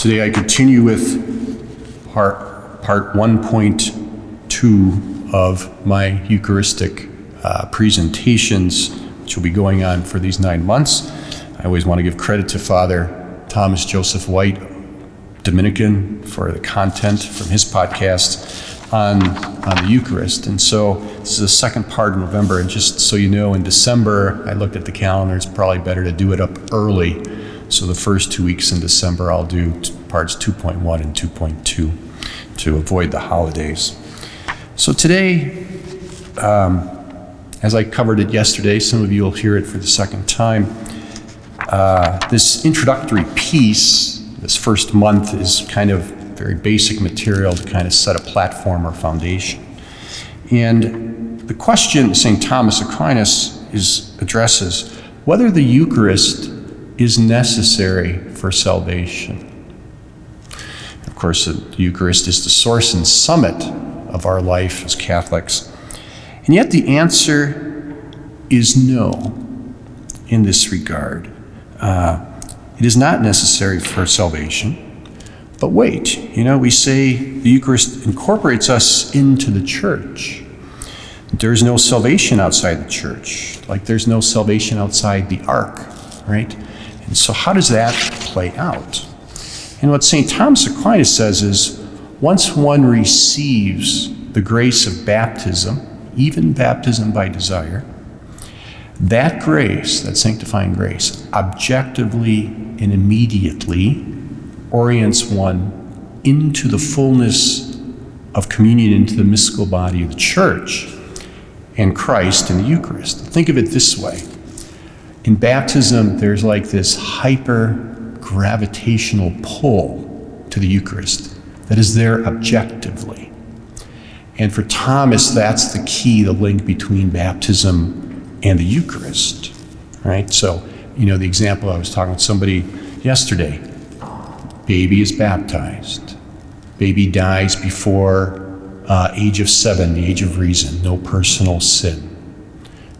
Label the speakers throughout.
Speaker 1: Today I continue with part 1.2 of my Eucharistic presentations, which will be going on for these 9 months. I always want to give credit to Father Thomas Joseph White, Dominican, for the content from his podcast on the Eucharist. And so this is the second part in November, and just so you know, in December, I looked at the calendar, it's probably better to do it up early. So the first 2 weeks in December, I'll do parts 2.1 and 2.2 to avoid the holidays. So today, as I covered it yesterday, some of you will hear it for the second time. This introductory piece, this first month, is kind of very basic material to kind of set a platform or foundation. And the question St. Thomas Aquinas addresses whether the Eucharist is necessary for salvation. Of course, the Eucharist is the source and summit of our life as Catholics. And yet the answer is no in this regard. It is not necessary for salvation. But wait, we say the Eucharist incorporates us into the church. There's no salvation outside the church, like there's no salvation outside the ark, right? And so how does that play out? And what St. Thomas Aquinas says is, once one receives the grace of baptism, even baptism by desire, that grace, that sanctifying grace, objectively and immediately orients one into the fullness of communion, into the mystical body of the church and Christ in the Eucharist. Think of it this way. In baptism, there's like this hyper-gravitational pull to the Eucharist that is there objectively. And for Thomas, that's the key, the link between baptism and the Eucharist, right? So, the example, I was talking with somebody yesterday. Baby is baptized. Baby dies before age of 7, the age of reason, no personal sin.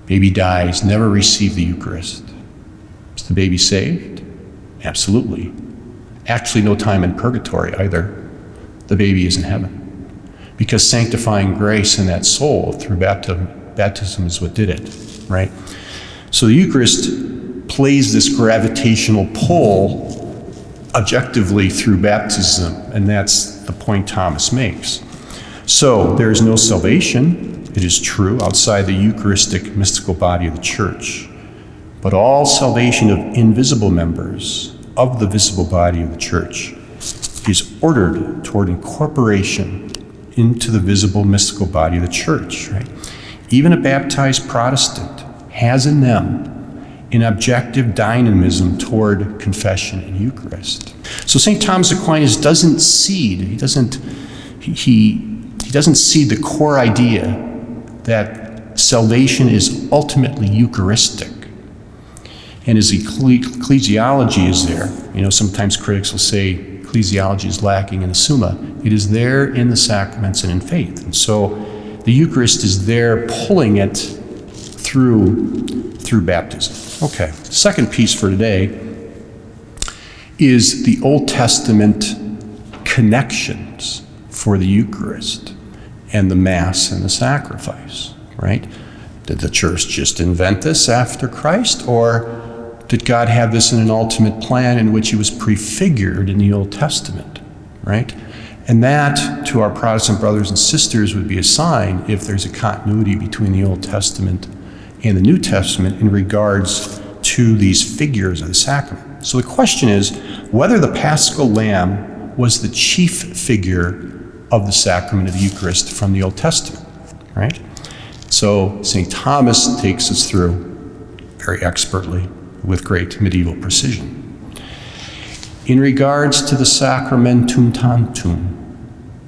Speaker 1: Baby dies, never received the Eucharist. Is the baby saved? Absolutely. Actually, no time in purgatory either. The baby is in heaven. Because sanctifying grace in that soul through baptism is what did it, right? So the Eucharist plays this gravitational pull objectively through baptism, and that's the point Thomas makes. So there is no salvation, it is true, outside the Eucharistic mystical body of the church. But all salvation of invisible members of the visible body of the church is ordered toward incorporation into the visible mystical body of the church, right? Even a baptized Protestant has in them an objective dynamism toward confession and Eucharist. So St. Thomas Aquinas doesn't cede the core idea that salvation is ultimately Eucharistic. And his ecclesiology is there. Sometimes critics will say ecclesiology is lacking in the Summa. It is there in the sacraments and in faith. And so the Eucharist is there pulling it through baptism. Okay, second piece for today is the Old Testament connections for the Eucharist and the Mass and the sacrifice, right? Did the church just invent this after Christ, or did God have this in an ultimate plan in which it was prefigured in the Old Testament, right? And that, to our Protestant brothers and sisters, would be a sign if there's a continuity between the Old Testament and the New Testament in regards to these figures of the sacrament. So the question is whether the Paschal Lamb was the chief figure of the sacrament of the Eucharist from the Old Testament, right? So St. Thomas takes us through very expertly with great medieval precision. In regards to the sacramentum tantum,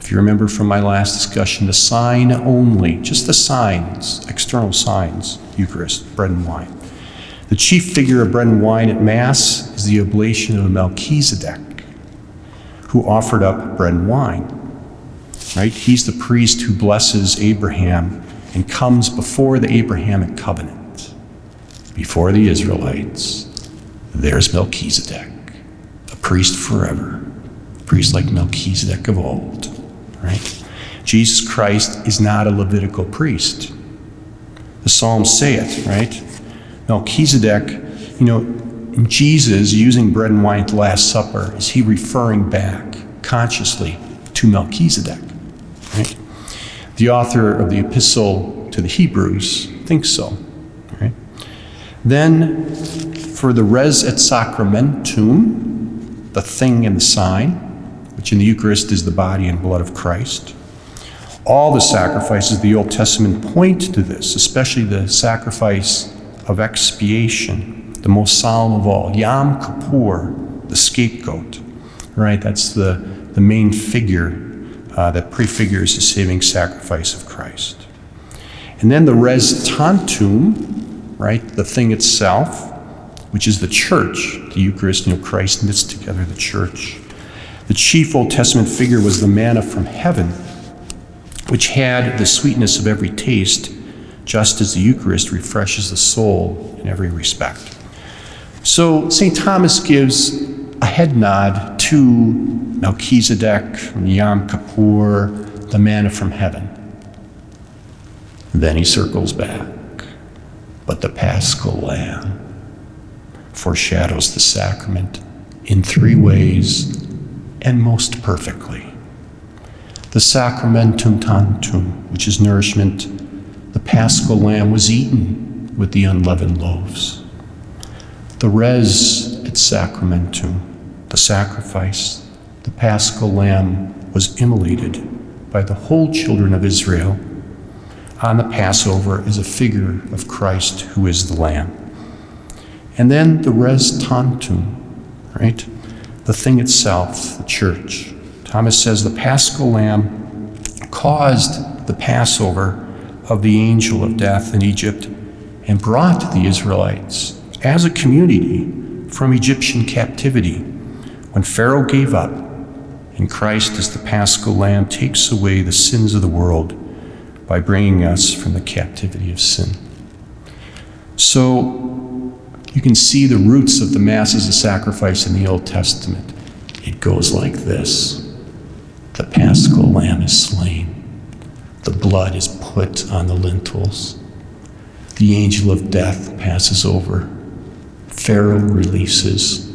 Speaker 1: if you remember from my last discussion, the sign only, just the signs, external signs, Eucharist, bread and wine. The chief figure of bread and wine at Mass is the oblation of Melchizedek, who offered up bread and wine, right? He's the priest who blesses Abraham and comes before the Abrahamic covenant, before the Israelites. There's Melchizedek, a priest forever, priest like Melchizedek of old, right? Jesus Christ is not a Levitical priest. The Psalms say it, right? Melchizedek, Jesus using bread and wine at the Last Supper, is he referring back consciously to Melchizedek, right? The author of the epistle to the Hebrews thinks so, right? Then for the res et sacramentum, the thing and the sign, which in the Eucharist is the body and blood of Christ, all the sacrifices of the Old Testament point to this, especially the sacrifice of expiation, the most solemn of all, Yom Kippur, the scapegoat, right? That's the main figure that prefigures the saving sacrifice of Christ. And then the res tantum, right? The thing itself, which is the church, the Eucharist, Christ knits together the church. The chief Old Testament figure was the manna from heaven, which had the sweetness of every taste, just as the Eucharist refreshes the soul in every respect. So St. Thomas gives a head nod to Melchizedek, Yom Kippur, the manna from heaven. Then he circles back. But the Paschal Lamb foreshadows the sacrament in three ways and most perfectly. The sacramentum tantum, which is nourishment, the Paschal Lamb was eaten with the unleavened loaves. The res et sacramentum, the sacrifice, the Paschal Lamb was immolated by the whole children of Israel on the Passover as a figure of Christ who is the Lamb. And then the res tantum, right? The thing itself, the church. Thomas says the Paschal Lamb caused the Passover of the angel of death in Egypt and brought the Israelites as a community from Egyptian captivity when Pharaoh gave up, and Christ as the Paschal Lamb takes away the sins of the world by bringing us from the captivity of sin. So you can see the roots of the masses of sacrifice in the Old Testament. It goes like this. The Paschal Lamb is slain. The blood is put on the lintels. The angel of death passes over. Pharaoh releases.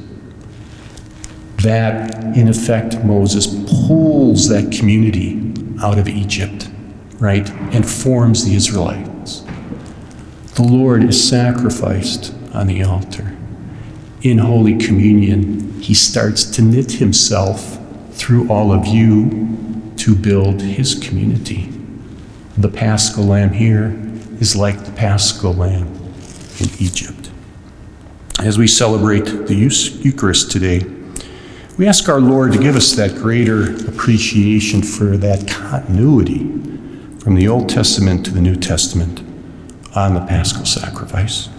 Speaker 1: That, in effect, Moses pulls that community out of Egypt, right, and forms the Israelites. The Lord is sacrificed on the altar. In Holy Communion, he starts to knit himself through all of you to build his community. The Paschal Lamb here is like the Paschal Lamb in Egypt. As we celebrate the Eucharist today, we ask our Lord to give us that greater appreciation for that continuity from the Old Testament to the New Testament on the Paschal sacrifice.